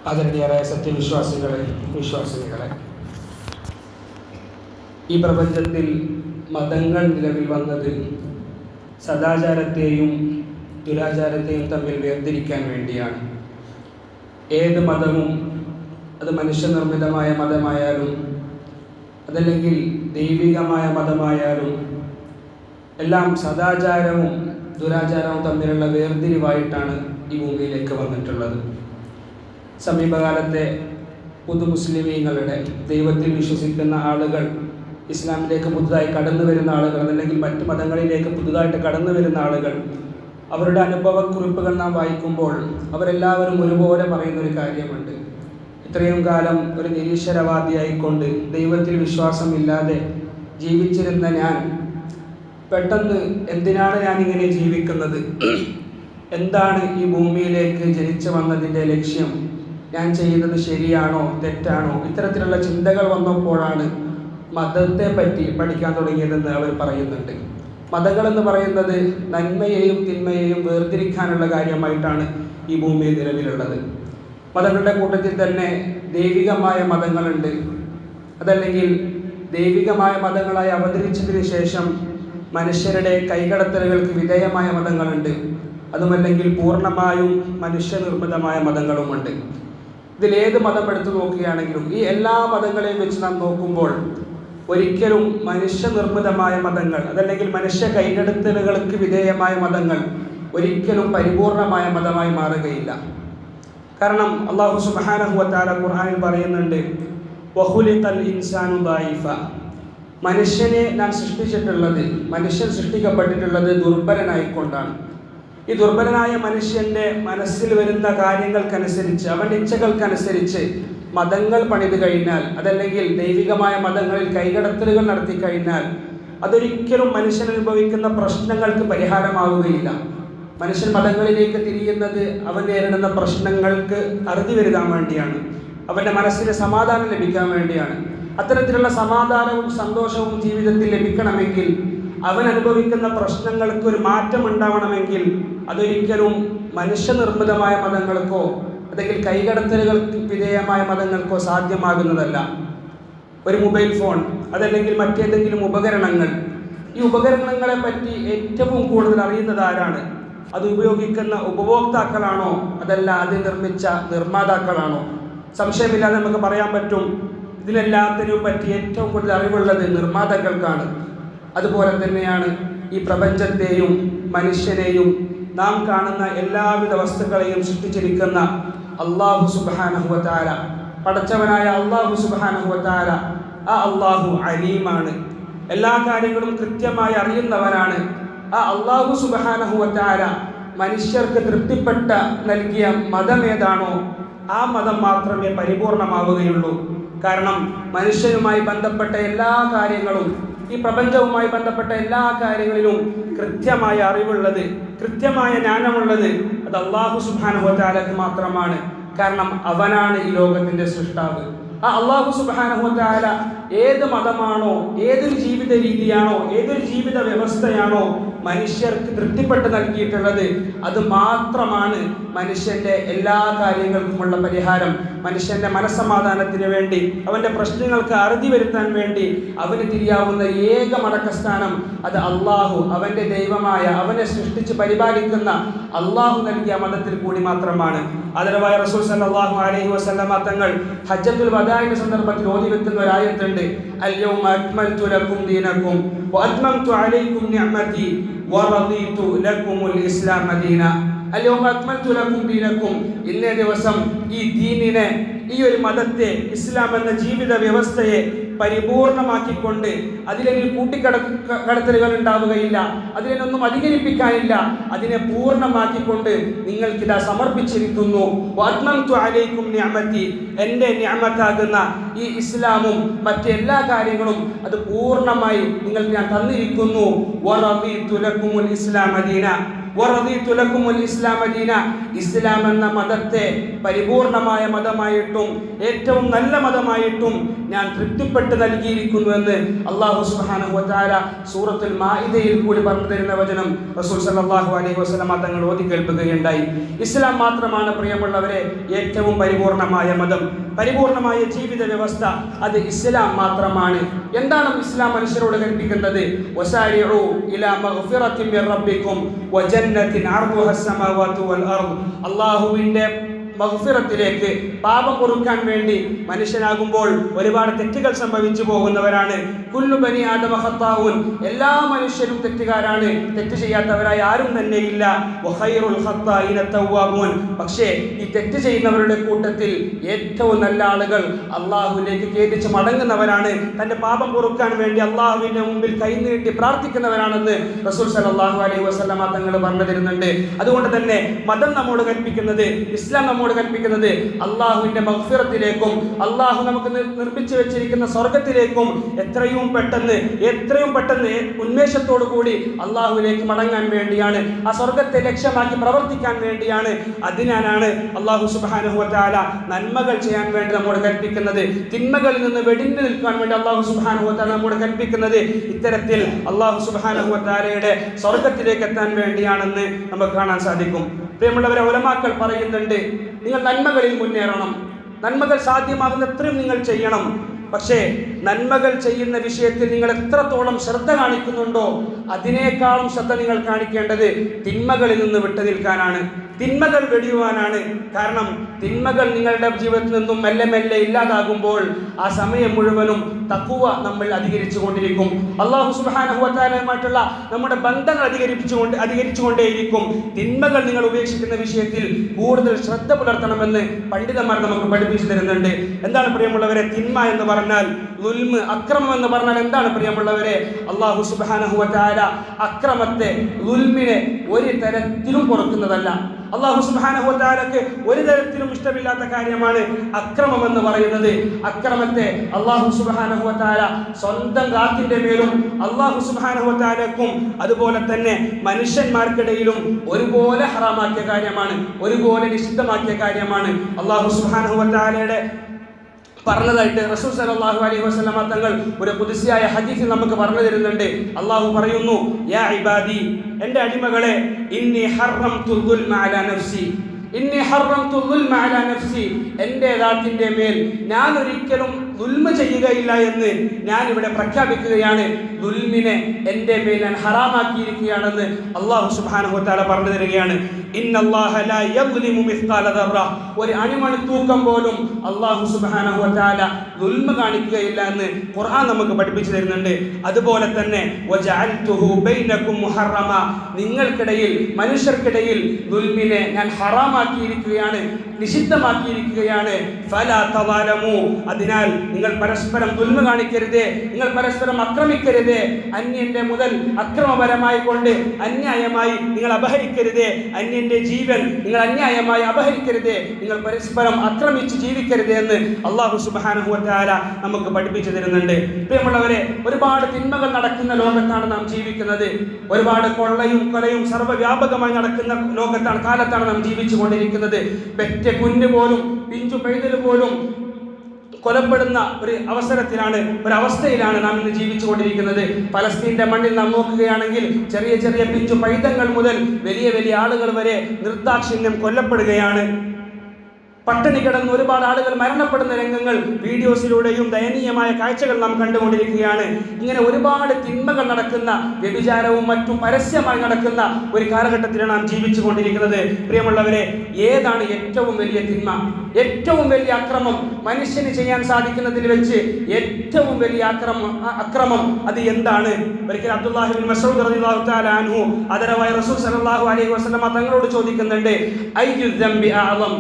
ആദരണീയരായ വിശ്വാസികളെ, ഈ പ്രപഞ്ചത്തിൽ മതങ്ങൾ നിലവിൽ വന്നത് സദാചാരത്തെയും ദുരാചാരത്തെയും തമ്മിൽ വേർതിരിക്കാൻ വേണ്ടിയാണ്. ഏത് മതവും, അത് മനുഷ്യനിർമ്മിതമായ മതമായാലും അതല്ലെങ്കിൽ ദൈവികമായ മതമായാലും, എല്ലാം സദാചാരവും ദുരാചാരവും തമ്മിലുള്ള വേർതിരിവായിട്ടാണ് ഈ ഭൂമിയിലേക്ക് വന്നിട്ടുള്ളത്. സമീപകാലത്തെ മുസ്ലിമീങ്ങളുടെ, ദൈവത്തിൽ വിശ്വസിക്കുന്ന ആളുകൾ, ഇസ്ലാമിലേക്ക് പുതുതായി കടന്നു വരുന്ന ആളുകൾ, അല്ലെങ്കിൽ മറ്റു മതങ്ങളിലേക്ക് പുതുതായിട്ട് കടന്നു വരുന്ന ആളുകൾ, അവരുടെ അനുഭവക്കുറിപ്പുകൾ നാം വായിക്കുമ്പോൾ അവരെല്ലാവരും ഒരുപോലെ പറയുന്നൊരു കാര്യമുണ്ട്. ഇത്രയും കാലം ഒരു നിരീശ്വരവാദിയായിക്കൊണ്ട് ദൈവത്തിൽ വിശ്വാസമില്ലാതെ ജീവിച്ചിരുന്ന ഞാൻ പെട്ടെന്ന് എന്തിനാണ് ഞാനിങ്ങനെ ജീവിക്കുന്നത്, എന്താണ് ഈ ഭൂമിയിലേക്ക് ജനിച്ചു വന്നതിൻ്റെ ലക്ഷ്യം, ഞാൻ ചെയ്യുന്നത് ശരിയാണോ തെറ്റാണോ, ഇത്തരത്തിലുള്ള ചിന്തകൾ വന്നപ്പോഴാണ് മതത്തെ പറ്റി പഠിക്കാൻ തുടങ്ങിയതെന്ന് അവർ പറയുന്നുണ്ട്. മതങ്ങളെന്ന് പറയുന്നത് നന്മയെയും തിന്മയെയും വേർതിരിക്കാനുള്ള കാര്യമായിട്ടാണ് ഈ ഭൂമിയിൽ നിലവിലുള്ളത്. മതങ്ങളുടെ കൂട്ടത്തിൽ തന്നെ ദൈവികമായ മതങ്ങളുണ്ട്, അതല്ലെങ്കിൽ ദൈവികമായ മതങ്ങളായി അവതരിച്ചതിന് ശേഷം മനുഷ്യരുടെ കൈകടത്തലുകൾക്ക് വിധേയമായ മതങ്ങളുണ്ട്, അതുമല്ലെങ്കിൽ പൂർണ്ണമായും മനുഷ്യനിർമ്മിതമായ മതങ്ങളുമുണ്ട്. ഇതിലേത് മതം എടുത്തു നോക്കുകയാണെങ്കിലും ഈ എല്ലാ മതങ്ങളെയും വെച്ച് നാം നോക്കുമ്പോൾ ഒരിക്കലും മനുഷ്യനിർമ്മിതമായ മതങ്ങൾ, അതല്ലെങ്കിൽ മനുഷ്യ കൈകടത്തലുകൾക്ക് വിധേയമായ മതങ്ങൾ ഒരിക്കലും പരിപൂർണമായ മതമായി മാറുകയില്ല. കാരണം അല്ലാഹു സുബ്ഹാനഹു വ തആല ഖുർആനിൽ പറയുന്നുണ്ട്, വഖുലിഖൽ ഇൻസാനു ദഈഫ, മനുഷ്യനെ നാം സൃഷ്ടിച്ചിട്ടുള്ളത്, മനുഷ്യൻ സൃഷ്ടിക്കപ്പെട്ടിട്ടുള്ളത് ദുർബലനായിക്കൊണ്ടാണ്. ഈ ദുർബലനായ മനുഷ്യൻ്റെ മനസ്സിൽ വരുന്ന കാര്യങ്ങൾക്കനുസരിച്ച്, അവൻ്റെ ഇച്ഛകൾക്കനുസരിച്ച് മതങ്ങൾ പണിത് കഴിഞ്ഞാൽ, അതല്ലെങ്കിൽ ദൈവികമായ മതങ്ങളിൽ കൈകടത്തലുകൾ നടത്തി കഴിഞ്ഞാൽ അതൊരിക്കലും മനുഷ്യൻ അനുഭവിക്കുന്ന പ്രശ്നങ്ങൾക്ക് പരിഹാരമാവുകയില്ല. മനുഷ്യൻ മതങ്ങളിലേക്ക് തിരിയുന്നത് അവൻ നേരിടുന്ന പ്രശ്നങ്ങൾക്ക് അറുതി വരുത്താൻ വേണ്ടിയാണ്, അവൻ്റെ മനസ്സിന് സമാധാനം ലഭിക്കാൻ വേണ്ടിയാണ്. അത്തരത്തിലുള്ള സമാധാനവും സന്തോഷവും ജീവിതത്തിൽ ലഭിക്കണമെങ്കിൽ, അവൻ അനുഭവിക്കുന്ന പ്രശ്നങ്ങൾക്ക് ഒരു മാറ്റം ഉണ്ടാവണമെങ്കിൽ അതൊരിക്കലും മനുഷ്യനിർമ്മിതമായ മതങ്ങൾക്കോ അല്ലെങ്കിൽ കൈകടത്തലുകൾക്ക് വിധേയമായ മതങ്ങൾക്കോ സാധ്യമാകുന്നതല്ല. ഒരു മൊബൈൽ ഫോൺ, അതല്ലെങ്കിൽ മറ്റേതെങ്കിലും ഉപകരണങ്ങൾ, ഈ ഉപകരണങ്ങളെ പറ്റി ഏറ്റവും കൂടുതൽ അറിയുന്നത് ആരാണ്? അത് ഉപയോഗിക്കുന്ന ഉപഭോക്താക്കളാണോ, അതല്ല അത് നിർമ്മിച്ച നിർമ്മാതാക്കളാണോ? സംശയമില്ലാതെ നമുക്ക് പറയാൻ പറ്റും, ഇതിനെല്ലാത്തിനും പറ്റി ഏറ്റവും കൂടുതൽ അറിവുള്ളത് നിർമ്മാതാക്കൾക്കാണ്. അതുപോലെ തന്നെയാണ് ഈ പ്രപഞ്ചത്തെയും മനുഷ്യനെയും നാം കാണുന്ന എല്ലാവിധ വസ്തുക്കളെയും സൃഷ്ടിച്ചിരിക്കുന്ന അല്ലാഹു സുബ്ഹാനഹു വ തആല, പടച്ചവനായ അല്ലാഹു സുബ്ഹാനഹു വ തആല. ആ അല്ലാഹു അലീമാണ്, എല്ലാ കാര്യങ്ങളും കൃത്യമായി അറിയുന്നവനാണ്. ആ അല്ലാഹു സുബ്ഹാനഹു വ തആല മനുഷ്യർക്ക് തൃപ്തിപ്പെട്ട നൽകിയ മതമേതാണോ ആ മതം മാത്രമേ പരിപൂർണമാവുകയുള്ളൂ. കാരണം മനുഷ്യനുമായി ബന്ധപ്പെട്ട എല്ലാ കാര്യങ്ങളും, ഈ പ്രപഞ്ചവുമായി ബന്ധപ്പെട്ട എല്ലാ കാര്യങ്ങളിലും കൃത്യമായ അറിവുള്ളത്, കൃത്യമായ ജ്ഞാനമുള്ളത് അത് അല്ലാഹു സുബ്ഹാനഹു വ തആലക്ക് മാത്രമാണ്. കാരണം അവനാണ് ഈ ലോകത്തിന്റെ സൃഷ്ടാവ്. ആ അല്ലാഹു സുബ്ഹാനഹു വ തആല ഏത് മതമാണോ, ഏതൊരു ജീവിത രീതിയാണോ, ഏതൊരു ജീവിത വ്യവസ്ഥയാണോ മനുഷ്യർക്ക് തൃപ്തിപ്പെട്ട് നൽകിയിട്ടുള്ളത്, അത് മാത്രമാണ് മനുഷ്യന്റെ എല്ലാ കാര്യങ്ങൾക്കുമുള്ള പരിഹാരം. മനുഷ്യന്റെ മനസ്സമാധാനത്തിന് വേണ്ടി, അവന്റെ പ്രശ്നങ്ങൾക്ക് അറുതി വരുത്താൻ വേണ്ടി അവന് തിരിയാവുന്ന ഏക മടക്കസ്ഥാനം അത് അള്ളാഹു, അവന്റെ ദൈവമായ, അവനെ സൃഷ്ടിച്ച് പരിപാലിക്കുന്ന അള്ളാഹു നൽകിയ മതത്തിൽ കൂടി മാത്രമാണ്. ആദരവായ റസൂൽ സല്ലല്ലാഹു അലൈഹി വസല്ലമ തങ്ങൾ ഹജ്ജത്തുൽ വദാഇന്റെ സന്ദർഭത്തിൽ ഓതി വെക്കുന്ന ഒരു ആയത്തുണ്ട്, അൽയൗമ അക്മൽതു ലക്കും ദീനക്കും വഅത്മംതു അലൈക്കും നിഅമതി വറദീതു ലക്കുമുൽ ഇസ്ലാമ ദീന. അൽയൗമ അക്മൽതു ലക്കും ദീനക്കും, ഇന്നേ ദിവസം ഈ ദീനിനെ, ഈ ഒരു മതത്തെ, ഇസ്ലാം എന്ന ജീവിത വ്യവസ്ഥയെ പരിപൂർണമാക്കിക്കൊണ്ട് അതിലൊരു കൂട്ടിക്കടത്തലുകൾ ഉണ്ടാവുകയില്ല, അതിനൊന്നും അധികരിപ്പിക്കാനില്ല, അതിനെ പൂർണ്ണമാക്കിക്കൊണ്ട് നിങ്ങൾക്കിതാ സമർപ്പിച്ചിരിക്കുന്നു. വഅത്മംതു അലൈക്കും നിഅമതി, എൻ്റെ നിഅമത്താകുന്ന ഈ ഇസ്ലാമും മറ്റെല്ലാ കാര്യങ്ങളും അത് പൂർണ്ണമായി നിങ്ങൾക്ക് ഞാൻ തന്നിരിക്കുന്നു. വറദീതു ലക്കുമുൽ ഇസ്ലാമ ദീന, വറദീതു ലക്കുമുൽ ഇസ്ലാമ ദീന, ഇസ്ലാം എന്ന മതത്തെ പരിപൂർണമായ മതമായിട്ടും ഏറ്റവും നല്ല മതമായിട്ടും ഞാൻ തൃപ്തിപ്പെട്ട് നൽകിയിരിക്കുന്നുവെന്ന് അല്ലാഹു സുബ്ഹാനഹു വ തആല സൂറത്തുൽ മാഇദയിൽ കൂടി പറഞ്ഞു തരുന്ന വചനം റസൂൽ സല്ലല്ലാഹു അലൈഹി വസല്ലം തങ്ങൾ ഓതി കേൾപ്പിക്കുകയുണ്ടായി. ഇസ്ലാം മാത്രമാണ് പ്രിയമുള്ളവരെ ഏറ്റവും പരിപൂർണമായ മതം, പരിപൂർണമായ ജീവിത വ്യവസ്ഥ. അത് ഇസ്ലാം മാത്രമാണ്. എന്താണ് ഇസ്ലാം മനുഷ്യരോട് കൽപ്പിക്കുന്നത്? വസാരിഉ ഇലാ മഗ്ഫിറത്തിൻ മിർ റബ്ബിക്കും വജന്നത്തിൻ അർദുഹ അസ്സമാവാതു വൽ അർദ്. അല്ലാഹുവിന്റെ മഗ്ഫിറത്തിലേക്ക്, പാപം പൊറുക്കാൻ വേണ്ടി മനുഷ്യനാകുമ്പോൾ ഒരുപാട് തെറ്റുകൾ സംഭവിച്ചു പോകുന്നവരാണ്. കുല്ലു ബനി ആദമ ഖത്താഊൻ, എല്ലാ മനുഷ്യരും തെറ്റുകാരാണ്, തെറ്റ് ചെയ്യാത്തവരായി ആരും തന്നെ ഇല്ല. വഖൈറുൽ ഖത്താഈന തവ്വാബൂൻ, പക്ഷേ ഈ തെറ്റ് ചെയ്യുന്നവരുടെ കൂട്ടത്തിൽ ഏറ്റവും നല്ല ആളുകൾ അല്ലാഹുവിലേക്ക് ഖേദിച്ച് മടങ്ങുന്നവരാണ്, തന്റെ പാപം പൊറുക്കാൻ വേണ്ടി അല്ലാഹുവിന്റെ മുമ്പിൽ കൈനീട്ടി പ്രാർത്ഥിക്കുന്നവരാണെന്ന് റസൂൽ സല്ലല്ലാഹു അലൈഹി വസല്ലം തങ്ങൾ പറഞ്ഞു തരുന്നുണ്ട്. അതുകൊണ്ട് തന്നെ മതം നമ്മോട് കൽപ്പിക്കുന്നത്, ഇസ്ലാം നമ്മോട് കൽപ്പിക്കുന്നത് അല്ലാഹുവിന്റെ മഗ്ഫിറത്തിലേക്കും അല്ലാഹു നമുക്ക് നിർമ്മിച്ചു വെച്ചിരിക്കുന്ന സ്വർഗത്തിലേക്കും എത്രയും പെട്ടെന്ന് ഉന്മേഷത്തോടു കൂടി അല്ലാഹുവിലേക്ക് മടങ്ങാൻ വേണ്ടിയാണ്, ആ സ്വർഗത്തെ ലക്ഷ്യമാക്കി പ്രവർത്തിക്കാൻ വേണ്ടിയാണ്. അതിനാലാണ് അല്ലാഹു സുബ്ഹാനഹു വ തആല നന്മകൾ ചെയ്യാൻ വേണ്ടി നമ്മോട് കൽപ്പിക്കുന്നത്, തിന്മകളിൽ നിന്ന് വെടിഞ്ഞു നിൽക്കാൻ വേണ്ടി അല്ലാഹു സുബ്ഹാനഹു വ തആല നമ്മോട് കൽപ്പിക്കുന്നത്. ഇത്തരത്തിൽ അല്ലാഹു സുബ്ഹാനഹു വ തആലയുടെ സ്വർഗത്തിലേക്ക് എത്താൻ വേണ്ടിയാണെന്ന് നമുക്ക് കാണാൻ സാധിക്കും. പ്രിയമുള്ളവരെ, ഉലമാക്കൾ പറയുന്നുണ്ട്, നിങ്ങൾ നന്മകളിൽ മുന്നേറണം, നന്മകൾ സാധ്യമാകുന്ന എത്രയും നിങ്ങൾ ചെയ്യണം. പക്ഷേ നന്മകൾ ചെയ്യുന്ന വിഷയത്തിൽ നിങ്ങൾ എത്രത്തോളം ശ്രദ്ധ കാണിക്കുന്നുണ്ടോ അതിനേക്കാളും ശ്രദ്ധ നിങ്ങൾ കാണിക്കേണ്ടത് തിന്മകളിൽ നിന്ന് വിട്ടു നിൽക്കാനാണ്, തിന്മകൾ വെടിയുവാനാണ്. കാരണം തിന്മകൾ നിങ്ങളുടെ ജീവിതത്തിൽ നിന്നും മെല്ലെ മെല്ലെ ഇല്ലാതാകുമ്പോൾ ആ സമയം മുഴുവനും തഖ്വ നമ്മൾ അധികരിച്ചു കൊണ്ടിരിക്കും. അല്ലാഹു സുബ്ഹാനഹു വ തആലയുമായിട്ടുള്ള നമ്മുടെ ബന്ധങ്ങൾ അധികരിച്ചുകൊണ്ടേയിരിക്കും. തിന്മകൾ നിങ്ങൾ ഉപേക്ഷിക്കുന്ന വിഷയത്തിൽ കൂടുതൽ ശ്രദ്ധ പുലർത്തണമെന്ന് പണ്ഡിതന്മാർ നമുക്ക് പഠിപ്പിച്ചു തരുന്നുണ്ട്. എന്താണ് പ്രിയമുള്ളവരെ തിന്മ എന്ന് പറഞ്ഞാൽ? ദുൽമ്, അക്രമം എന്ന് പറഞ്ഞാൽ എന്താണ് പ്രിയമുള്ളവരെ? അല്ലാഹു സുബ്ഹാനഹു വ തആല അക്രമത്തെ, ദുൽമിനെ ഒരു തരത്തിലും പൊറുക്കുന്നതല്ല. അല്ലാഹു സുബ്ഹാനഹു വ തആലക്ക് ഒരു തരത്തിലും ഇഷ്ടമില്ലാത്ത കാര്യമാണ് അക്രമം എന്ന് പറയുന്നത്. അക്രമത്തെ അല്ലാഹു സുബ്ഹാനഹു വ തആല സ്വന്തം ദാത്തിന്റെ മേലും അല്ലാഹു സുബ്ഹാനഹു വ തആലക്കും അതുപോലെ തന്നെ മനുഷ്യന്മാർക്കിടയിലും ഒരുപോലെ ഹറാമാക്കിയ കാര്യമാണ്, ഒരുപോലെ നിഷിദ്ധമാക്കിയ കാര്യമാണ്. അല്ലാഹു സുബ്ഹാനഹു വ തആലയുടെ പറഞ്ഞതായിട്ട് റസൂൽ സല്ലല്ലാഹു അലൈഹി വസല്ലം തങ്ങൾ ഒരു ഖുദ്സിയായ ഹദീസിൽ നമുക്ക് പറഞ്ഞു തരുന്നുണ്ട്. അല്ലാഹു പറയുന്നു, യാ ഇബാദി, എൻ്റെ അടിമകളെ, ഇന്നി ഹറംതു ദുൽമ അലാ നഫ്സി, ഇന്നി ഹറംതു ദുൽമ അലാ നഫ്സി, എൻ്റെ ദാത്തിന്റെ മേൽ ഞാൻ ഒരിക്കലും ദുൽമ ചെയ്യുകയില്ല എന്ന് ഞാൻ ഇവിടെ പ്രഖ്യാപിക്കുകയാണ്. ദുൽമിനെ എൻ്റെ മേൽ ഞാൻ ഹറാമാക്കിയിരിക്കുകയാണെന്ന് അല്ലാഹു സുബ്ഹാനഹു വ തആല പറഞ്ഞു തരികയാണ്. ഇന്നല്ലാഹ ലാ യദ്ലിമു മിസ്ഖാല ദർറ, ഒരു അണിമണി തൂക്കം പോലും അല്ലാഹു സുബ്ഹാനഹു വ തആല ദുൽമ കാണിക്കുകയില്ല എന്ന് ഖുർആൻ നമുക്ക് പഠിപ്പിച്ചു തരുന്നുണ്ട്. അതുപോലെ തന്നെ വജഅൽതുഹു ബൈനകും മുഹറമ, നിങ്ങൾക്കിടയിൽ, മനുഷ്യർക്കിടയിൽ ദുൽമിനെ ഞാൻ ഹറാമാക്കിയിരിക്കുകയാണ്, നിഷിദ്ധമാക്കിയിരിക്കുകയാണ്. ഫലാ തവാലമു, അതിനാൽ നിങ്ങൾ പരസ്പരം ദുൽമ കാണിക്കരുത്, നിങ്ങൾ പരസ്പരം ആക്രമിക്കരുത്, അന്യന്റെ മുതൽ അക്രമപരമായി കൊണ്ട് അന്യായമായി നിങ്ങൾ അപഹരിക്കരുത്, അന്യന്റെ ജീവൻ നിങ്ങൾ അന്യായമായി അപഹരിക്കരുത്, നിങ്ങൾ പരസ്പരം ആക്രമിച്ച് ജീവിക്കരുത് എന്ന് അല്ലാഹു സുബ്ഹാനഹു വ തആല നമുക്ക് പഠിപ്പിച്ചു തരുന്നുണ്ട്. പ്രിയമുള്ളവരെ, ഒരുപാട് തിന്മകൾ നടക്കുന്ന ലോകത്താണ് നാം ജീവിക്കുന്നത്. ഒരുപാട് കൊള്ളയും കൊലയും സർവ്വവ്യാപകമായി നടക്കുന്ന കാലത്താണ് നാം ജീവിച്ചു കൊണ്ടിരിക്കുന്നത്. പെറ്റ കുഞ്ഞ് പോലും, പിഞ്ചു പൈതൽ പോലും കൊലപ്പെടുന്ന ഒരു അവസ്ഥയിലാണ് നാം ഇന്ന് ജീവിച്ചു കൊണ്ടിരിക്കുന്നത്. പലസ്തീന്റെ മണ്ണിൽ നാം നോക്കുകയാണെങ്കിൽ ചെറിയ ചെറിയ പിഞ്ചു പൈതങ്ങൾ മുതൽ വലിയ വലിയ ആളുകൾ വരെ നിർദാക്ഷിണ്യം കൊല്ലപ്പെടുകയാണ്. പട്ടിണി കിടന്ന് ഒരുപാട് ആളുകൾ മരണപ്പെടുന്ന രംഗങ്ങൾ വീഡിയോസിലൂടെയും ദയനീയമായ കാഴ്ചകൾ നാം കണ്ടുകൊണ്ടിരിക്കുകയാണ്. ഇങ്ങനെ ഒരുപാട് തിന്മകൾ നടക്കുന്ന, വ്യഭിചാരവും മറ്റും പരസ്യമായി നടക്കുന്ന ഒരു കാലഘട്ടത്തിലാണ് നാം ജീവിച്ചു കൊണ്ടിരിക്കുന്നത്. പ്രിയമുള്ളവരെ, ഏതാണ് ഏറ്റവും വലിയ തിന്മ, ഏറ്റവും വലിയ അക്രമം, മനുഷ്യന് ചെയ്യാൻ സാധിക്കുന്നതിൽ വെച്ച് ഏറ്റവും വലിയ അക്രമം അത് എന്താണ്? ഒരിക്കൽ അബ്ദുല്ലാഹി ഇബ്നു മസ്ഊദ് റളിയല്ലാഹു തആല അൻഹു ആദരവായ റസൂൽ സല്ലല്ലാഹു അലൈഹി വസല്ലം തങ്ങളോട് ചോദിക്കുന്നുണ്ട്, അയ്യു ദംബി അഅ്ളം,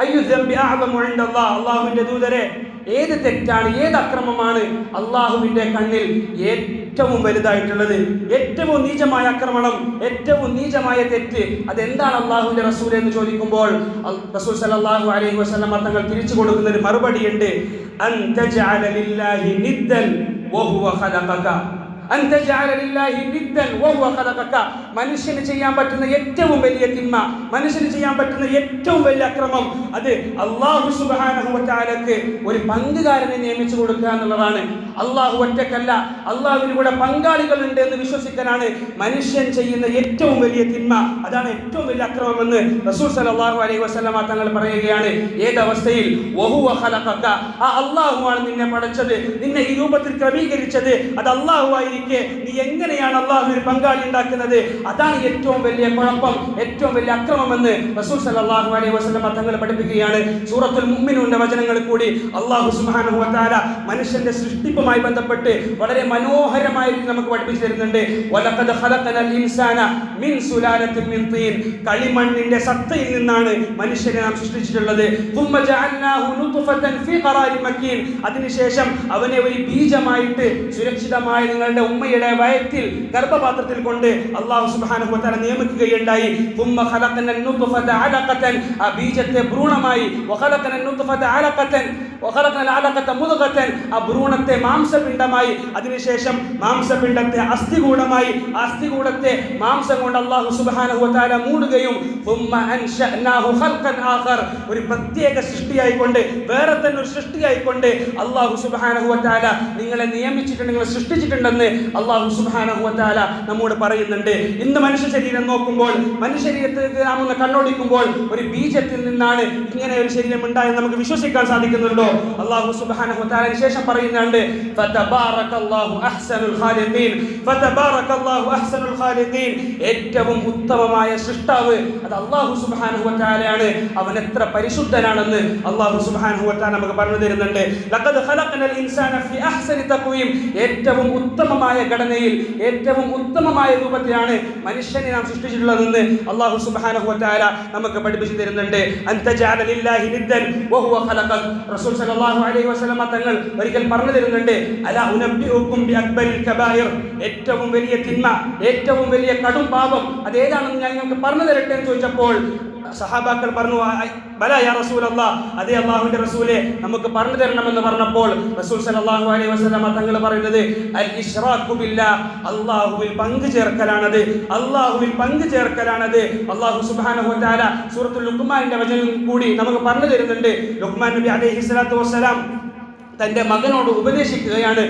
അയ്യു ദംബി അഅ്ളമു ഇൻദല്ലാഹ്, അല്ലാഹുവിന്റെ ദൂതരെ, ഏത് തെറ്റാണ്, ഏത് അക്രമമാണ് അല്ലാഹുവിന്റെ കണ്ണിൽ ഏറ്റവും വലുതായിട്ടുള്ളത്? ഏറ്റവും നീചമായ ആക്രമണം, ഏറ്റവും നീചമായ തെറ്റ് അതെന്താണ് അല്ലാഹുവിന്റെ റസൂൽ എന്ന് ചോദിക്കുമ്പോൾ റസൂൽ സല്ലല്ലാഹു അലൈഹി വസല്ലം തങ്ങൾ തിരിച്ചു കൊടുക്കുന്ന ഒരു മറുപടിയുണ്ട്, അൻ തജഅല ലില്ലാഹി നിദ്ദൻ വഹുവ ഖലഖക, മനുഷ്യന് ചെയ്യാൻ പറ്റുന്ന ഏറ്റവും വലിയ തിന്മ, മനുഷ്യന് ചെയ്യാൻ പറ്റുന്ന ഏറ്റവും വലിയ അക്രമം, അത് അല്ലാഹു സുബ്ഹാനഹു വ തആലക്ക് ഒരു പങ്കുകാരനെ നിയമിച്ചു കൊടുക്കുക എന്നുള്ളതാണ്. അല്ലാഹു ഒറ്റക്കല്ല, അല്ലാഹുവിന് കൂടെ പങ്കാളികളുണ്ട് എന്ന് വിശ്വസിക്കാനാണ് മനുഷ്യൻ ചെയ്യുന്ന ഏറ്റവും വലിയ തിന്മ. അതാണ് ഏറ്റവും വലിയ അക്രമം എന്ന് റസൂൽ സല്ലല്ലാഹു അലൈഹി വസല്ലമ തങ്ങൾ പറയുകയാണ്. ഏതവസ്ഥയിൽ? വഹുവ ഖലഖക, ആ അല്ലാഹുവാണ് നിന്നെ പടച്ചത്, നിന്നെ ഈ രൂപത്തിൽ ക്രമീകരിച്ചത്. അത് അല്ലാഹു ആയിരിക്കെ നീ എങ്ങനെയാണ് അല്ലാഹുവിന് പങ്കാളി ഉണ്ടാക്കുന്നത്? അതാണ് ഏറ്റവും വലിയ കുഴപ്പം, ഏറ്റവും വലിയ അക്രമം എന്ന് റസൂൽ സല്ലല്ലാഹു അലൈഹി വസല്ലമ തങ്ങൾ പഠിപ്പിക്കുകയാണ്. സൂറത്തുൽ മുഅ്മിനൂന്റെ വചനങ്ങൾ കൂടി അല്ലാഹു സുബ്ഹാനഹു വ തആല മനുഷ്യന്റെ സൃഷ്ടിപ്പുമായി ബന്ധപ്പെട്ട് വളരെ മനോഹരമായി നമുക്ക് പഠിപ്പിച്ചു തരുന്നുണ്ട്. വലഖദ് ഖലഖനൽ ഇൻസാന മിൻ സുലാലത്തിൻ മിൻ തീൻ, കളിമണ്ണിന്റെ സത്തയിൽ നിന്നാണ് മനുഷ്യനെ നാം സൃഷ്ടിച്ചിട്ടുള്ളത്. തുമ്മ ജഅൽനാഹു നുത്ഫതൻ ഫീ ഖറാരിൻ മക്കീൻ, അതിനുശേഷം അവനെ ഒരു ബീജമായിട്ട് സുരക്ഷിതമായി നിങ്ങളുടെ ഉമ്മയുടെ വയറ്റിൽ ഗർഭപാത്രത്തിൽ കൊണ്ട് അല്ലാഹു സുബ്ഹാനഹു വ തആല നിയമിക്കുകയുണ്ടായി. തുമ്മ ഖലഖനൻ നുത്ഫത അലഖതൻ, ആ ബീജത്തെ ഭ്രൂണമായി, വഖലഖനൻ നുത്ഫത അലഖതൻ വഖലഖനൽ അലഖത മുദ്ഗതൻ, ആ ഭ്രൂണത്തെ മാംസപിണ്ഡമായി, അതിനുശേഷം മാംസപിണ്ഡത്തെ അസ്ഥികൂടമായി, അസ്ഥികൂടത്തെ മാംസം കൊണ്ട് അല്ലാഹു സുബ്ഹാനഹു വ തആല മൂടുകയും തുമ്മ അൻശഅനാഹു ഖൽഖൻ ആഖർ, ഒരു പ്രത്യേക സൃഷ്ടിയായിക്കൊണ്ട്, വേറെ തന്നെ ഒരു സൃഷ്ടിയായിക്കൊണ്ട് അല്ലാഹു സുബ്ഹാനഹു വ തആല നിങ്ങളെ നിയമിച്ചിട്ടുണ്ട്, നിങ്ങളെ സൃഷ്ടിച്ചിട്ടുണ്ടെന്ന് അല്ലാഹു സുബ്ഹാനഹു വ തആല നമ്മോട് പറയുന്നുണ്ട്. ഇന്ന് മനുഷ്യ ശരീരം നോക്കുമ്പോൾ, മനുഷ്യ ശരീരത്തിലേക്ക് നാം ഒന്ന് കണ്ണോടിക്കുമ്പോൾ ഒരു ബീജത്തിൽ നിന്നാണ് ഇങ്ങനെ ഒരു ശരീരം ഉണ്ടായെന്ന് നമുക്ക് വിശ്വസിക്കാൻ സാധിക്കുന്നുണ്ടോ? അല്ലാഹു സുബ്ഹാനഹു വ തആല ശേഷം പറയുന്നുണ്ട് ഫതബാറകല്ലാഹു അഹ്സനുൽ ഖാലിഖീൻ, ഫതബാറകല്ലാഹു അഹ്സനുൽ ഖാലിഖീൻ, ഏറ്റവും ഉത്തമമായ സൃഷ്ടാവ് അത് അല്ലാഹു സുബ്ഹാനഹു വ തആലയാണ്. അവൻ എത്ര പരിശുദ്ധനാണെന്ന് അല്ലാഹു സുബ്ഹാനഹു വ തആല നമുക്ക് പറഞ്ഞു തരുന്നുണ്ട്. ലഖദ് ഖലഖനൽ ഇൻസാന ഫീ അഹ്സനി തഖ്വീം, ഏറ്റവും ഉത്തമമായ ഘടനയിൽ, ഏറ്റവും ഉത്തമമായ രൂപത്തിലാണ് മനുഷ്യനെ നാം സൃഷ്ടിച്ചിട്ടുള്ളതെന്ന് അല്ലാഹു സുബ്ഹാനഹു വ തആല നമുക്ക് പഠിപ്പിച്ചു തരുന്നുണ്ട്. അൻത ജഅല ലില്ലാഹി നിദ്ദൻ വഹുവ ഖലഖക, റസൂൽ സല്ലല്ലാഹു അലൈഹി വസല്ലമ തങ്ങൾ ഒരിക്കൽ പറഞ്ഞു തരുന്നുണ്ട്, അലാ ഉനബ്ബിഉകും ബി അക്ബരിൽ കബായിർ, ഏറ്റവും വലിയ തിന്മ, ഏറ്റവും വലിയ കടും പാപം അതേതാണെന്ന് ഞാൻ നിങ്ങൾക്ക് പറഞ്ഞു തരട്ടെ എന്ന് ചോദിച്ചപ്പോൾ സഹാബാക്കൾ പറഞ്ഞു, ബലാ യാ റസൂലല്ലാഹ്, അതേ അല്ലാഹുവിന്റെ റസൂലേ നമുക്ക് പറഞ്ഞു തരണമെന്ന് പറഞ്ഞപ്പോൾ റസൂൽ സല്ലല്ലാഹു അലൈഹി വസല്ലമ തങ്ങൾ പറയുന്നത് അൽ ഇശ്റാഖു ബില്ലാഹ്, അല്ലാഹുവിൽ പങ്കു ചേർക്കലാണത്, അല്ലാഹുവിൽ പങ്കു ചേർക്കലാണത്. അല്ലാഹു സുബ്ഹാനഹു വ തആല സൂറത്തുൽ ലുഖ്മാനിന്റെ വചനം കൂടി നമുക്ക് പറഞ്ഞു തരുന്നുണ്ട്. ലുഖ്മാൻ നബി അലൈഹി സ്വലാത്തു വസ്സലാം തന്റെ മകനോട് ഉപദേശിക്കുകയാണ്.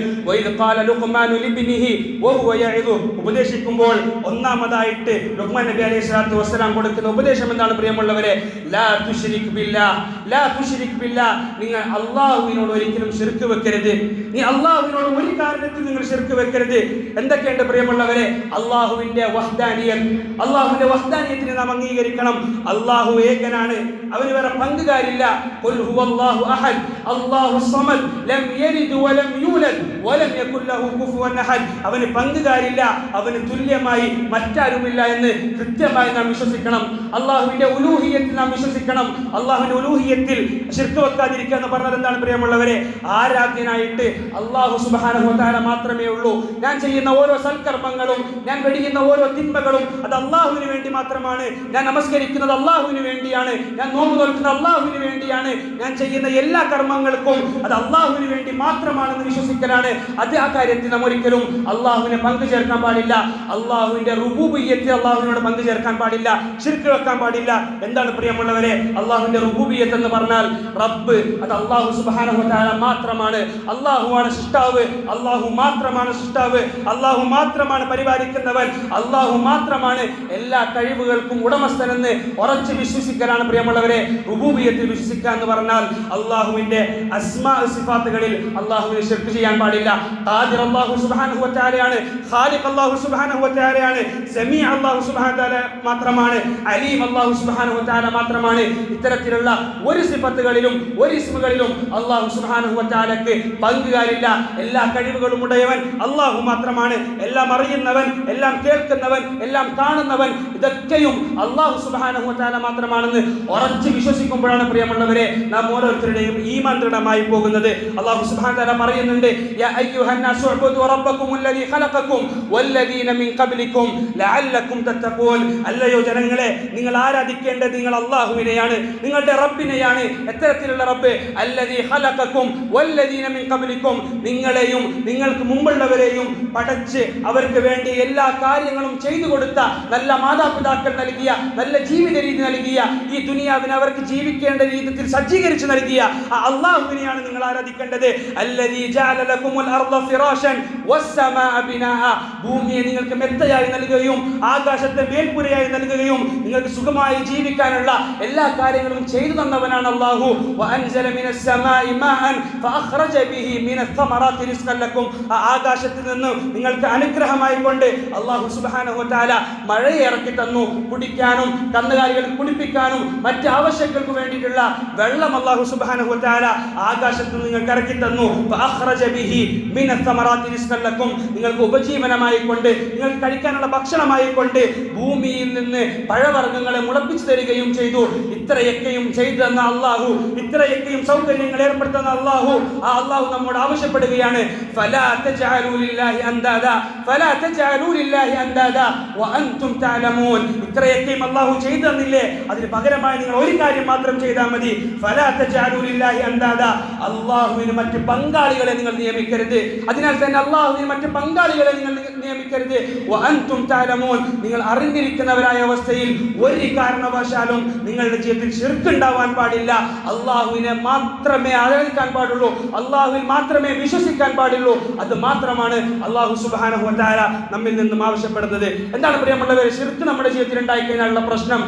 ഉപദേശിക്കുമ്പോൾ ഒന്നാമതായിട്ട് ലുഖ്മാൻ നബി അലൈഹി സ്വലാത്തു വസ്സലാം കൊടുക്കുന്ന ഉപദേശം എന്താണ് പ്രിയമുള്ളവരെ? ലാ തുശ്രിക് ബില്ലാഹ്, ലാ തുശ്രിക് ബില്ലാഹ്, നിങ്ങൾ അല്ലാഹുവിനോട് ഒരിക്കലും ശിർക്ക് വെക്കരുത്. നീ അല്ലാഹുവിനോട് ഒരു കാരണത്തിൽ നിങ്ങൾ ശിർക്ക് വെക്കരുത്. എന്തൊക്കെയുണ്ട് പ്രിയമുള്ളവരെ? അല്ലാഹുവിന്റെ വഹ്ദാനിയത്ത്, അല്ലാഹുവിന്റെ വഹ്ദാനിയത്തിനെ നാം അംഗീകരിക്കണം. അല്ലാഹു ഏകനാണ്, അവന് വേറെ പങ്കുകാരില്ല. ഖുൽ ഹുവല്ലാഹു അഹദ് അല്ലാഹു സമദ് ലം യലിദ് വലം യൂലദ് വലം യകുൽ ലഹു കുഫുവൻ അഹദ്, അവന് പങ്കുകാരില്ല, അവന് തുല്യമായി മറ്റാരുമില്ല എന്ന് കൃത്യമായി നാം വിശ്വസിക്കണം. അല്ലാഹുവിന്റെ ഉലൂഹിയത്തിൽ നാം വിശ്വസിക്കണം. അല്ലാഹുവിന്റെ ഉലൂഹിയത്തിൽ ശിർക്ക് വെക്കാതിരിക്കുക എന്ന് പറഞ്ഞത് എന്താണ് പ്രിയമുള്ളവരെ? ആരാധ്യനായിട്ട് അല്ലാഹു സുബ്ഹാനഹു വ തആല മാത്രമേ ഉള്ളൂ. ഞാൻ ചെയ്യുന്ന ഓരോ സൽക്കർമ്മങ്ങളും, ഞാൻ വെടിയുന്ന ഓരോ തിന്മകളും അത് അല്ലാഹുവിന് വേണ്ടി മാത്രമാണ്. ഞാൻ നമസ്കരിക്കുന്നത് അല്ലാഹുവിന് വേണ്ടിയാണ്, ഞാൻ നോമ്പ് നോക്കുന്നത് അല്ലാഹുവിന് വേണ്ടിയാണ്, ഞാൻ ചെയ്യുന്ന എല്ലാ കർമ്മങ്ങൾക്കും അത് അല്ലാഹുവിന് വേണ്ടി മാത്രമാണെന്ന് വിശ്വസിക്കലാണ്. അത് ആ കാര്യത്തിൽ നാം ഒരിക്കലും അല്ലാഹുവിനെ പങ്കു ചേർക്കാൻ പാടില്ല. അല്ലാഹുവിന്റെ റുബൂബിയ്യത്തിൽ അല്ലാഹുവിനോട് പങ്കു ചേർക്കാൻ പാടില്ല, ശിർക്ക് വെക്കാൻ പാടില്ല. എന്താണ് പ്രിയമുള്ളവരെ അല്ലാഹുവിന്റെ റുബൂബിയ്യത്ത് എന്ന് പറഞ്ഞാൽ? റബ്ബ് അത് അല്ലാഹു സുബ്ഹാനഹു വ തആല മാത്രമാണ്. അല്ലാഹുവാണ് സൃഷ്ടാവ്, അല്ലാഹു മാത്രമാണ് സൃഷ്ടാവ്, അല്ലാഹു മാത്രമാണ് പരിപാലിക്കുന്നവൻ, അല്ലാഹു മാത്രമാണ് എല്ലാ കഴിവുകൾക്കും ഉടമസ്ഥനെന്ന് ഉറച്ചു വിശ്വസിക്കലാണ് പ്രിയമുള്ളവരെ റുബൂബിയ്യത്തിൽ വിശ്വസിക്കുക എന്ന് പറഞ്ഞാൽ. അല്ലാഹുവിന്റെ അസ്മാ സിഫാത്തുകളിൽ അല്ലാഹുവിനെ ശിർക്ക് ചെയ്യാൻ പാടില്ല. ഖാദിർ അല്ലാഹു സുബ്ഹാനഹു വ തആലയാണ്, ഖാലിഖ് അല്ലാഹു സുബ്ഹാനഹു വ തആലയാണ്, സമീ അല്ലാഹു സുബ്ഹാനഹു വ തആല മാത്രമാണ്, അലീം അല്ലാഹു സുബ്ഹാനഹു വ തആല മാത്രമാണ്. ഇത്തരത്തിലുള്ള ഒരു സിഫത്തുകളിലും ഒരു ഇസ്മുകളിലും അല്ലാഹു സുബ്ഹാനഹു വ തആലക്ക് പങ്കുകാരില്ല. എല്ലാ കഴിവുകളും ഉടയവൻ അല്ലാഹു മാത്രമാണ്. എല്ലാം അറിയുന്നവൻ, എല്ലാം കേൾക്കുന്നവൻ, എല്ലാം കാണുന്നവൻ, ഇതൊക്കെയും അല്ലാഹു സുബ്ഹാനഹു വ തആല മാത്രമാണെന്ന് ഉറച്ചു വിശ്വസിക്കുമ്പോഴാണ് പ്രിയമുള്ളവരെ നാം ഓരോരുത്തരുടെയും ഈമാൻ ദൃഢമായി പോകുന്നത്. അല്ലാഹു സുബ്ഹാനഹു വ തആല പറയുന്നുണ്ട്, യാ അയ്യുഹന്നാസു ഉഅ്ബുദു റബ്ബകുമുൽ ലദീ ഖലഖകും വല്ലദീന മിൻ ഖബ്ലികും ലഅല്ലകും തത്തഖൂൻ. അല്ലയോ ജനങ്ങളെ, നിങ്ങൾ ആരാധിക്കേണ്ടത് നിങ്ങൾ അല്ലാഹുവിനെയാണ്, നിങ്ങളുടെ റബ്ബിനെയാണ്. എത്തരത്തിലുള്ള റബ്ബ്? അല്ലദീ ഖലഖകും വല്ലദീന മിൻ ഖബ്ലികും, നിങ്ങളെയും നിങ്ങൾക്ക് മുമ്പുള്ളവരെയും പടച്ച് അവർക്ക് വേണ്ടി എല്ലാ കാര്യങ്ങളും ചെയ്തു കൊടുത്ത, നല്ല മാതാപിതാക്കൾ നൽകിയ, നല്ല ജീവിത രീതി നൽകിയ, ഈ ദുനിയാവിനെ അവർക്ക് ജീവിക്കേണ്ട രീതിയിൽ സജ്ജീകരിച്ച് നൽകിയ ആ അല്ലാഹുവിനെയാണ് നിങ്ങൾ ആരാധിക്കേണ്ടത്. അല്ലദീ ജഅല ലകുമുൽ അർദ ഫിറാശൻ വസ്സമാഅ ബിനാഅ, ഭൂമിയെ നിങ്ങൾക്ക് മെത്തയായി നൽകുകയും ആകാശത്തെ മേൽപ്പുരയായി നൽകുകയും നിങ്ങൾക്ക് സുഖമായി ജീവിക്കാനുള്ള എല്ലാ കാര്യങ്ങളും ചെയ്തു തന്നവനാണ് അല്ലാഹു. വഅൻസല മിനസ് സമാഇ മാഅൻ ഫഅഖ്റജ ബിഹി മിനസ് തമറാത്തി റിസ്ഖൻ ലക്കും, ആ ആകാശത്തിൽ നിന്ന് നിങ്ങൾക്ക് അനുഗ്രഹമായി കൊണ്ട് അല്ലാഹു സുബ്ഹാനഹു വ തആല മഴയെ ഇറക്കി തന്നു. കുടിക്കാനും കന്നുകാലികളെ കുടിപ്പിക്കാനും മറ്റ് ആവശ്യങ്ങൾക്ക് വേണ്ടിയിട്ടുള്ള വെള്ളം അല്ലാഹു സുബ്ഹാനഹു വ തആല ആകാശത്തിൽ നിങ്ങൾക്ക് ഇറക്കി തന്നു. ഫഅഖ്റജ ബിഹി മിനസ് തമറാത്തി റിസ്ഖൻ ലക്കും, നിങ്ങൾക്ക് ഉപജീവനമായി കൊണ്ട്, നിങ്ങൾക്ക് കഴിക്കാനുള്ള ഭക്ഷണമായി കൊണ്ട് ഭൂമിയിൽ നിന്ന് പഴവർഗ്ഗങ്ങളെ മുളപ്പിച്ചു തരികയും ചെയ്തു. ഇത്രയൊക്കെയും ചെയ്തു തന്ന അല്ലാഹു, ഇത്രയൊക്കെയും സൗകര്യങ്ങൾ ഏർപ്പെടുത്തുന്ന അല്ലാഹു, ആ അല്ലാഹു നമ്മോട് ആവശ്യപ്പെടുകയാണ്, ഫലാ തജഅലൂ ലില്ലാഹി അൻദാദ ഫലാ തജഅലൂ ലില്ലാഹി അൻദാദ വഅൻതും തഅലമൂൻ. ഇത്രയൊക്കെയും അല്ലാഹു ചെയ്തു തന്നില്ലേ, അതിന് പകരമായി നിങ്ങൾ ഒരു കാര്യം മാത്രം ചെയ്താൽ മതി. ഫലാ തജഅലൂ ലില്ലാഹി അൻദാദ, അല്ലാഹുവിന് മറ്റ് പങ്കാളികളെ നിങ്ങൾ നിയമിക്കരുത്. അതിനാൽ തന്നെ അല്ലാഹുവിന് മറ്റ് പങ്കാളികളെ നിങ്ങൾ നിയമിക്കരുത്. വഅൻതും തഅലമൂൻ, നിങ്ങൾ അറിഞ്ഞിരിക്കുന്നവരായ അവസ്ഥയിൽ ഒരു കാരണവശാലും നിങ്ങളുടെ ജീവിതത്തിൽ ശിർക്ക് ഉണ്ടാവാൻ പാടില്ല. അല്ലാഹുവിനെ മാത്രമേ ആരാധിക്കാൻ പാടുള്ളൂ, അല്ലാഹുവിൽ മാത്രമേ വിശ്വസിക്കാൻ പാടുള്ളൂ. അത് മാത്രമാണ് അല്ലാഹു സുബ്ഹാനഹു വ തആല നമ്മിൽ നിന്നും ആവശ്യപ്പെടുന്നത്. എന്താണ് പ്രിയമുള്ളവരെ, ശിർക്ക് നമ്മുടെ ജീവിതത്തിൽ ഉണ്ടായിക്കഴിഞ്ഞാലുള്ള പ്രശ്നം?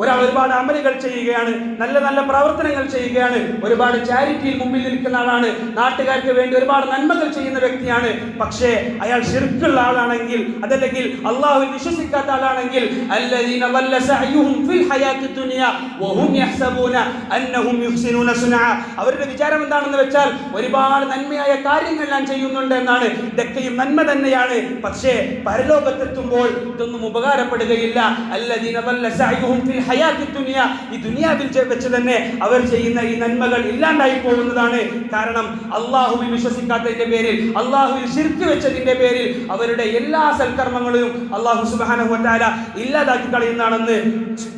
ഒരാൾ ഒരുപാട് അമലുകൾ ചെയ്യുകയാണ്, നല്ല നല്ല പ്രവർത്തനങ്ങൾ ചെയ്യുകയാണ്, ഒരുപാട് ചാരിറ്റിയിൽ മുമ്പിൽ നിൽക്കുന്ന ആളാണ്, നാട്ടുകാർക്ക് വേണ്ടി ഒരുപാട് നന്മകൾ ചെയ്യുന്ന വ്യക്തിയാണ്. പക്ഷേ അയാൾ ശിർക്കുള്ള ആളാണെങ്കിൽ, അതല്ലെങ്കിൽ അല്ലാഹുവിൽ വിശ്വസിക്കാത്ത ആളാണെങ്കിൽ, അല്ലദീന വല്ല സഅയുഹും ഫിൽ ഹയാത്തി ദുനിയ വഹും യഹ്സബൂന അന്നഹും യുഹ്സിനൂന സുനഅ, അവരുടെ വിചാരം എന്താണെന്ന് വെച്ചാൽ ഒരുപാട് നന്മയായ കാര്യങ്ങൾ ഞാൻ ചെയ്യുന്നുണ്ട് എന്നാണ്. ഇതൊക്കെയും നന്മ തന്നെയാണ്, പക്ഷേ പരലോകത്തെത്തുമ്പോൾ ഇതൊന്നും ഉപകാരപ്പെടുകയില്ല. അല്ലദീന വല്ല സഅയുഹും ഫിൽ ഹയാത്തി ദുനിയ, ഈ ദുനിയാവിൽ വെച്ച് തന്നെ അവർ ചെയ്യുന്ന ഈ നന്മകൾ ഇല്ലാണ്ടായി പോകുന്നതാണ്. കാരണം അല്ലാഹുവിൽ വിശ്വസിക്കാത്തതിന്റെ പേരിൽ, അല്ലാഹുവിൽ ശിർക്ക് വെച്ചതിന്റെ പേരിൽ അവരുടെ എല്ലാ സൽക്കർമ്മങ്ങളും അല്ലാഹു സുബ്ഹാനഹു വ തആല ഇല്ലാതാക്കി കളയുന്നതാണെന്ന്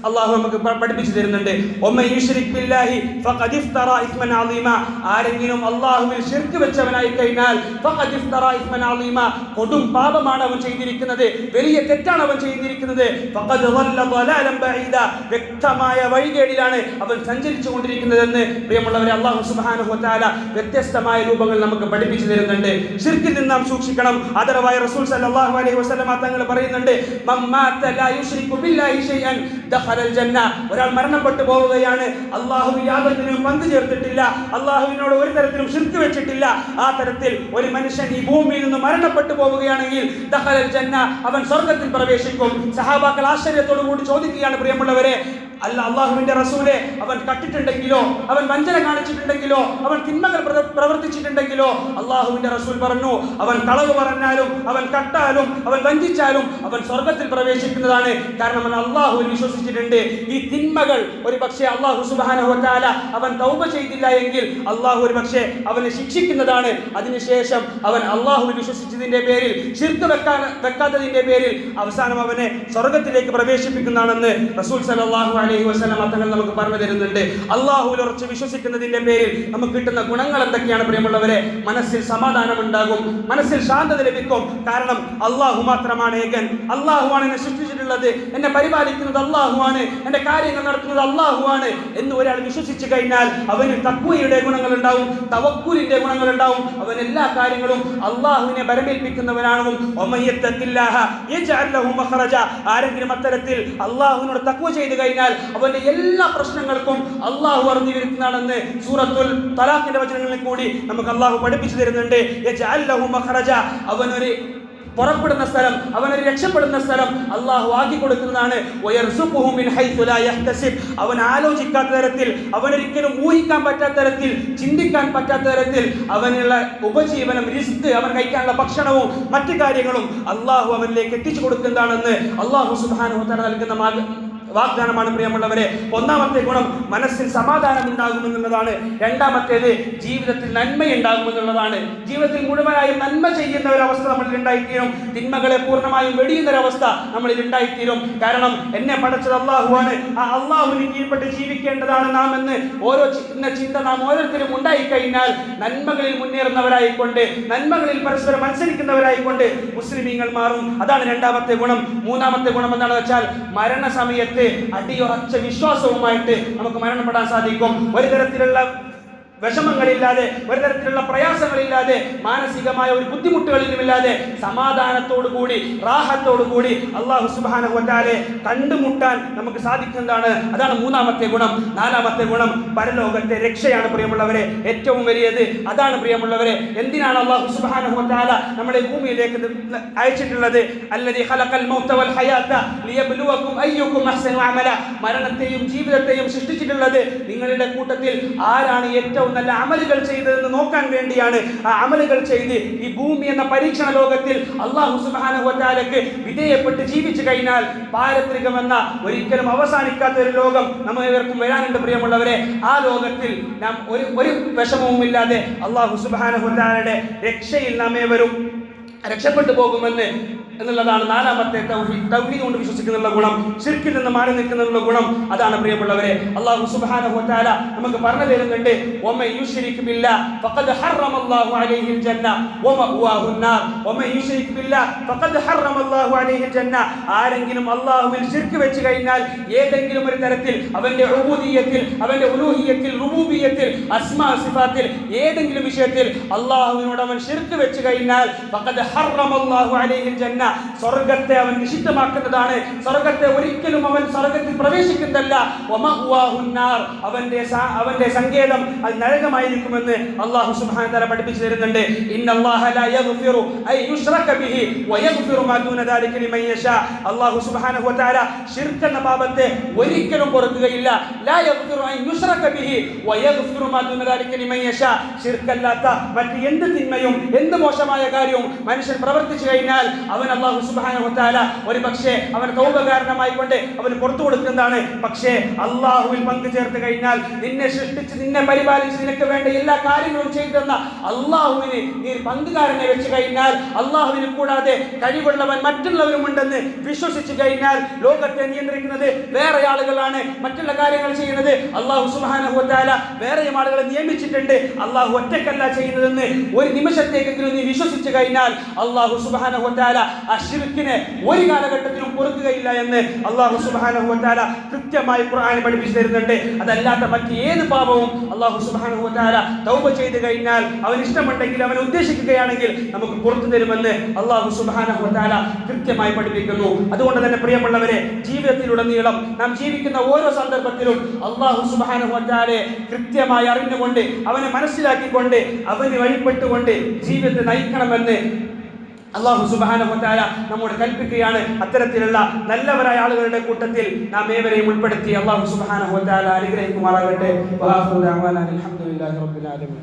അല്ലാഹു നമുക്ക് പഠിപ്പിച്ചു തരുന്നുണ്ട്. വമൻ യുശ്രിക് ബില്ലാഹി ഫഖദ് ഇഫ്തറാ ഇസ്മൻ അളീമ, ആരെങ്കിലും അല്ലാഹുവിൽ ശിർക്ക് വെച്ചവനായി കഴിഞ്ഞാൽ ഫഖദ് ഇഫ്തറാ ഇസ്മൻ അളീമ, കൊടും പാപമാണ് അവൻ ചെയ്തിരിക്കുന്നത്, വലിയ തെറ്റാണ് അവൻ ചെയ്തിരിക്കുന്നത്. ഫഖദ് ളല്ല ളലാലൻ ബഈദ, വ്യക്തമായ വഴികേടിലാണ് അവൻ സഞ്ചരിച്ചു കൊണ്ടിരിക്കുന്നതെന്ന് പ്രിയമുള്ളവരെ അല്ലാഹു സുബ്ഹാനഹു വ തആല വ്യത്യസ്തമായ രൂപങ്ങൾ നമുക്ക് പഠിപ്പിച്ചു തരുന്നുണ്ട്. ശിർക്കിൽ നിന്ന് നാം സൂക്ഷിക്കണം. ആദരവായ റസൂൽ സല്ലല്ലാഹു അലൈഹി വസല്ലമ തങ്ങൾ പറയുന്നുണ്ട്, മമ്മാത ലാ യുശ്രികു ബില്ലാഹി ഷൈഅൻ ദഖലൽ ജന്ന, ഒരാൾ മരണപ്പെട്ടു പോവുകയാണ്, അല്ലാഹുവിൽ യാതൊന്നിനും പങ്കു ചേർത്തിട്ടില്ല, അല്ലാഹുവിനോട് ഒരു തരത്തിലും ശിർക്ക് വെച്ചിട്ടില്ല, ആ തരത്തിൽ ഒരു മനുഷ്യൻ ഈ ഭൂമിയിൽ നിന്ന് മരണപ്പെട്ടു പോവുകയാണെങ്കിൽ ദഖലൽ ജന്ന, അവൻ സ്വർഗ്ഗത്തിൽ പ്രവേശിക്കും. സഹാബാക്കൾ ആശ്ചര്യത്തോടു കൂടി ചോദിക്കുകയാണ്, പ്രിയമുള്ളവരെ, അല്ല അല്ലാഹുവിന്റെ റസൂലെ, അവൻ കട്ടിട്ടുണ്ടെങ്കിലോ, അവൻ വഞ്ചന കാണിച്ചിട്ടുണ്ടെങ്കിലോ, അവൻ തിന്മകൾ പ്രവർത്തിച്ചിട്ടുണ്ടെങ്കിലോ? അല്ലാഹുവിന്റെ റസൂൽ പറഞ്ഞു, അവൻ കളവ് പറഞ്ഞാലും, അവൻ കട്ടാലും, അവൻ വഞ്ചിച്ചാലും അവൻ സ്വർഗ്ഗത്തിൽ പ്രവേശിക്കുന്നതാണ്. കാരണം അവൻ അല്ലാഹുവിൽ വിശ്വസിച്ചിട്ടുണ്ട്. ഈ തിന്മകൾ ഒരു പക്ഷേ അല്ലാഹു സുബ്ഹാനഹു വ തആല അവൻ തൗബ ചെയ്തില്ല എങ്കിൽ അല്ലാഹു ഒരു പക്ഷേ അവനെ ശിക്ഷിക്കുന്നതാണ്. അതിനുശേഷം അവൻ അല്ലാഹുവിൽ വിശ്വസിച്ചതിന്റെ പേരിൽ, ശിർക്ക് വെക്കാത്തതിന്റെ പേരിൽ അവസാനം അവനെ സ്വർഗ്ഗത്തിലേക്ക് പ്രവേശിപ്പിക്കുന്നതാണെന്ന് റസൂൽ സല്ലല്ലാഹു അലൈഹി വസല്ലം തങ്ങൾ നമുക്ക് പറഞ്ഞു തരുന്നുണ്ട്. അല്ലാഹുവിൽ ഉറച്ച് വിശ്വസിക്കുന്നതിന്റെ പേരിൽ നമുക്ക് കിട്ടുന്ന ഗുണങ്ങൾ എന്തൊക്കെയാണ് പ്രിയമുള്ളവരെ? മനസ്സിൽ സമാധാനം ഉണ്ടാകും, മനസ്സിൽ ശാന്തത ലഭിക്കും. കാരണം അല്ലാഹു മാത്രമാണ് ഏകൻ, അല്ലാഹുവാണ് എന്നെ സൃഷ്ടിച്ചിട്ടുള്ളത്, എന്നെ പരിപാലിക്കുന്നത് അല്ലാഹുവാണ്, എന്റെ കാര്യങ്ങൾ നടത്തുന്നത് അല്ലാഹുവാണ് എന്ന് ഒരാൾ വിശ്വസിച്ചു കഴിഞ്ഞാൽ അവന് തഖ്വയുടെ ഗുണങ്ങൾ ഉണ്ടാവും, തവക്കുലിന്റെ ഗുണങ്ങൾ ഉണ്ടാവും. അവൻ എല്ലാ കാര്യങ്ങളും അല്ലാഹുവിനെ ബരമേൽപ്പിക്കുന്നവനാകും. വമയ്യത്തഖില്ലാഹ യജ്അൽ ലഹു മഖറജ, ആരെങ്കിലും അത്തരത്തിൽ അല്ലാഹുവിനോട് തഖ്വ ചെയ്തു കഴിഞ്ഞാൽ അവന്റെ എല്ലാ പ്രശ്നങ്ങൾക്കും അല്ലാഹു അറിഞ്ഞിരിക്കുന്നതാണെന്ന് സൂറത്തുൽ തലാഖിന്റെ വചനങ്ങളിൽ കൂടി നമുക്ക് അല്ലാഹു പഠിപ്പിച്ചു തരുന്നുണ്ട്. യജ്അൽ ലഹു മഖറജ, അവനൊരു പുറപ്പെടുന്ന സ്ഥലം, അവനൊരു രക്ഷപ്പെടുന്ന സ്ഥലം അല്ലാഹു ആക്കി കൊടുക്കുന്നതാണ്. വയർസുഖുഹു മിൻ ഹൈതു ലാ യഹ്തസിബ്, അവൻ ആലോചിക്കാത്ത തരത്തിൽ, അവനൊരിക്കലും ഊഹിക്കാൻ പറ്റാത്ത തരത്തിൽ, ചിന്തിക്കാൻ പറ്റാത്ത തരത്തിൽ അവനുള്ള ഉപജീവനം, റിസ്ക്, അവൻ കഴിക്കാനുള്ള ഭക്ഷണവും മറ്റു കാര്യങ്ങളും അല്ലാഹു അവനിലേക്ക് എത്തിച്ചു കൊടുക്കുന്നതാണെന്ന് അല്ലാഹു സുബ്ഹാനഹു വ തആല നൽകുന്ന വാഗ്ദാനമാണ് പ്രിയമുള്ളവരെ. ഒന്നാമത്തെ ഗുണം മനസ്സിൽ സമാധാനം ഉണ്ടാകുമെന്നുള്ളതാണ്. രണ്ടാമത്തേത് ജീവിതത്തിൽ നന്മയുണ്ടാകുമെന്നുള്ളതാണ്. ജീവിതത്തിൽ മുഴുവനായും നന്മ ചെയ്യുന്ന ഒരവസ്ഥ നമ്മളിൽ ഉണ്ടായിത്തീരും. തിന്മകളെ പൂർണ്ണമായും വെടിയുന്ന ഒരവസ്ഥ നമ്മളിൽ ഉണ്ടായിത്തീരും. കാരണം എന്നെ പടച്ചത് അള്ളാഹുവാണ്, ആ അള്ളാഹുവിന് കീഴ്പ്പെട്ട് ജീവിക്കേണ്ടതാണ് നാം എന്ന് ഓരോ ചിന്ത നാം ഓരോരുത്തരും ഉണ്ടായിക്കഴിഞ്ഞാൽ നന്മകളിൽ മുന്നേറുന്നവരായിക്കൊണ്ട്, നന്മകളിൽ പരസ്പരം മത്സരിക്കുന്നവരായിക്കൊണ്ട് മുസ്ലിമീങ്ങൾ മാറും. അതാണ് രണ്ടാമത്തെ ഗുണം. മൂന്നാമത്തെ ഗുണം എന്താണെന്ന് വെച്ചാൽ മരണസമയത്ത് അടിയുറച്ച വിശ്വാസവുമായിട്ട് നമുക്ക് മരണപ്പെടാൻ സാധിക്കും. ഒരു തരത്തിലുള്ള വിഷമങ്ങളില്ലാതെ, ഒരു തരത്തിലുള്ള പ്രയാസങ്ങളില്ലാതെ, മാനസികമായ ഒരു ബുദ്ധിമുട്ടുകളിലുമില്ലാതെ സമാധാനത്തോടുകൂടി റാഹത്തോടുകൂടി അല്ലാഹു സുബ്ഹാനഹു വ തആലയെ കണ്ടുമുട്ടാൻ നമുക്ക് സാധിക്കുന്നതാണ്. അതാണ് മൂന്നാമത്തെ ഗുണം. നാലാമത്തെ ഗുണം പരലോകത്തെ രക്ഷയാണ് പ്രിയമുള്ളവരെ, ഏറ്റവും വലിയത് അതാണ് പ്രിയമുള്ളവരെ. എന്തിനാണ് അല്ലാഹു സുബ്ഹാനഹു വ തആല നമ്മളെ ഭൂമിയിലേക്ക് അയച്ചിട്ടുള്ളത്? അല്ലദീ ഖലഖൽ മൗത വൽ ഹയാത ലിയബ്ലുവകും അയ്യുകും അഹ്സനു അമല. മരണത്തെയും ജീവിതത്തെയും സൃഷ്ടിച്ചിട്ടുള്ളത് നിങ്ങളുടെ കൂട്ടത്തിൽ ആരാണ് ഏറ്റവും നല്ല അമലുകൾ ചെയ്തതെന്ന് നോക്കാൻ വേണ്ടിയാണ്. ആ അമലുകൾ ചെയ്ത് ഈ ഭൂമി എന്ന പരീക്ഷണ ലോകത്തിൽ അല്ലാഹു സുബ്ഹാനഹു വ തആലക്ക് വിധേയപ്പെട്ട് ജീവിച്ചു കഴിഞ്ഞാൽ പാരത്രികമെന്ന ഒരിക്കലും അവസാനിക്കാത്ത ഒരു ലോകം നമ്മേവർക്കും വരാനുണ്ട് പ്രിയമുള്ളവരെ. ആ ലോകത്തിൽ നാം ഒരു വിഷമവുമില്ലാതെ അല്ലാഹു സുബ്ഹാനഹു വ തആലയുടെ രക്ഷയിൽ നാം ഏവരും രക്ഷപ്പെട്ടു പോകുമെന്ന് എന്നുള്ളതാണ് നാലാമത്തെ തൗഹീദ് കൊണ്ട് വിശ്വസിക്കുന്നുള്ള ഗുണം. ശിർക്കിൽ നിന്ന് മാറി നിൽക്കുന്നുള്ള ഗുണം അതാണ് പ്രിയമുള്ളവരെ. അല്ലാഹു സുബ്ഹാനഹു വ തആല നമുക്ക് പറഞ്ഞു തരുന്നുണ്ട്, വമൻ യുശ്രിക് ബില്ലാഹ് ഫഖദ് ഹറമല്ലാഹു അലൈഹിൽ ജന്ന വമഅവാഹുൻ നാർ. വമൻ യുശ്രിക് ബില്ലാഹ് ഫഖദ് ഹറമല്ലാഹു അലൈഹിൽ ജന്ന. ആരെങ്കിലും അല്ലാഹുവിൽ ശിർക്ക് വെച്ച് കഴിഞ്ഞാൽ ഏതെങ്കിലും ഒരു തരത്തിൽ അവന്റെ ഉബൂദിയ്യത്തിൽ, അവന്റെ ഉലൂഹിയ്യത്തിൽ, റുബൂബിയ്യത്തിൽ, അസ്മാ സിഫാത്തിൽ ഏതെങ്കിലും വിഷയത്തിൽ അല്ലാഹുവിനോട് അവൻ ശിർക്ക് വെച്ച് കഴിഞ്ഞാൽ ഫഖദ് ഹറമല്ലാഹു അലൈഹിൽ ജന്ന, സ്വർഗ്ഗത്തെ അവൻ നിഷിദ്ധമാക്കുന്നതാണ്. സ്വർഗ്ഗത്തെ ഒരിക്കലും അവൻ സ്വർഗ്ഗത്തിൽ പ്രവേശിക്കുന്നതല്ല. വമഅവാഹുൻ നാർ, അവന്റെ സങ്കേതം അത് നരകമായിരിക്കുമെന്ന് അല്ലാഹു സുബ്ഹാനഹു വ തആല പഠിപ്പിച്ചു തരുന്നുണ്ട്. ഇന്നല്ലാഹ ലാ യഗ്ഫിറു അൻ യുശ്റക ബിഹി വയഗ്ഫിറു മാ ദൂന ദാലിക ലിമൻ യശാ. അല്ലാഹു സുബ്ഹാനഹു വ തആല ശിർക്ക് എന്ന പാപത്തെ ഒരിക്കലും പൊറുക്കുകയില്ല. ലാ യഗ്ഫിറു അൻ യുശ്റക ബിഹി വയഗ്ഫിറു മാ ദൂന ദാലിക ലിമൻ യശാ. ശിർക്കല്ലാത്ത മറ്റ് എന്ത് തിന്മയും എന്ത് മോശമായ കാര്യവും മനുഷ്യൻ പ്രവർത്തിച്ചു കഴിഞ്ഞാൽ അവൻ അല്ലാഹു സുബ്ഹാനഹു വ തആല ഒരു പക്ഷേ അവൻ തൗബ കാരണമായി കൊണ്ട് അവന് പുറത്തു കൊടുക്കുന്നതാണ്. പക്ഷേ അല്ലാഹുവിൽ പങ്കു ചേർത്ത് കഴിഞ്ഞാൽ, നിന്നെ സൃഷ്ടിച്ച് നിന്നെ പരിപാലിച്ച് നിനക്ക് വേണ്ട എല്ലാ കാര്യങ്ങളും ചെയ്തെന്ന അല്ലാഹുവിന് നീ പങ്കുകാരനെ വെച്ച് കഴിഞ്ഞാൽ, അല്ലാഹുവിനെ കൂടാതെ കഴിവുള്ളവൻ മറ്റുള്ളവരുമുണ്ടെന്ന് വിശ്വസിച്ചു കഴിഞ്ഞാൽ, ലോകത്തെ നിയന്ത്രിക്കുന്നത് വേറെ ആളുകളാണ്, മറ്റുള്ള കാര്യങ്ങൾ ചെയ്യുന്നത് അല്ലാഹു സുബ്ഹാനഹു വ തആല വേറെയും ആളുകളെ നിയമിച്ചിട്ടുണ്ട്, അല്ലാഹു ഒറ്റക്കല്ല ചെയ്യുന്നതെന്ന് ഒരു നിമിഷത്തേക്കെങ്കിലും നീ വിശ്വസിച്ചു കഴിഞ്ഞാൽ അല്ലാഹു സുബ്ഹാനഹു വ തആല ആ ശിർക്കിനെ ഒരു കാലഘട്ടത്തിലും പൊറുക്കുകയില്ല എന്ന് അല്ലാഹു സുബ്ഹാനഹു വ തആല കൃത്യമായി ഖുർആനിൽ പഠിപ്പിച്ചു തരുന്നുണ്ട്. അതല്ലാത്ത മറ്റ് ഏത് പാപവും അല്ലാഹു സുബ്ഹാനഹു വ തആല തൗബ ചെയ്തു കഴിഞ്ഞാൽ, അവൻ ഇഷ്ടമുണ്ടെങ്കിൽ, അവൻ ഉദ്ദേശിക്കുകയാണെങ്കിൽ നമുക്ക് പുറത്തു തരുമെന്ന് അല്ലാഹു സുബ്ഹാനഹു വ തആല കൃത്യമായി പഠിപ്പിക്കുന്നു. അതുകൊണ്ട് തന്നെ പ്രിയമുള്ളവരെ, ജീവിതത്തിലുടനീളം നാം ജീവിക്കുന്ന ഓരോ സന്ദർഭത്തിലും അല്ലാഹു സുബ്ഹാനഹു വ തആലയെ കൃത്യമായി അറിഞ്ഞുകൊണ്ട്, അവനെ മനസ്സിലാക്കിക്കൊണ്ട്, അവന് വഴിപ്പെട്ടുകൊണ്ട് ജീവിതത്തെ നയിക്കണമെന്ന് അല്ലാഹു സുബ്ഹാനഹു വ തആല നമ്മോട് കൽപ്പിക്കുകയാണ്. അത്തരത്തിലുള്ള നല്ലവരായ ആളുകളുടെ കൂട്ടത്തിൽ നാം ഏവരെയും ഉൾപ്പെടുത്തി അല്ലാഹു സുബ്ഹാനഹു വ തആല അനുഗ്രഹിക്കുമാറാകട്ടെ. വആഖിറു ദഅവാനാ അൽഹംദുലില്ലാഹി റബ്ബിൽ ആലമീൻ.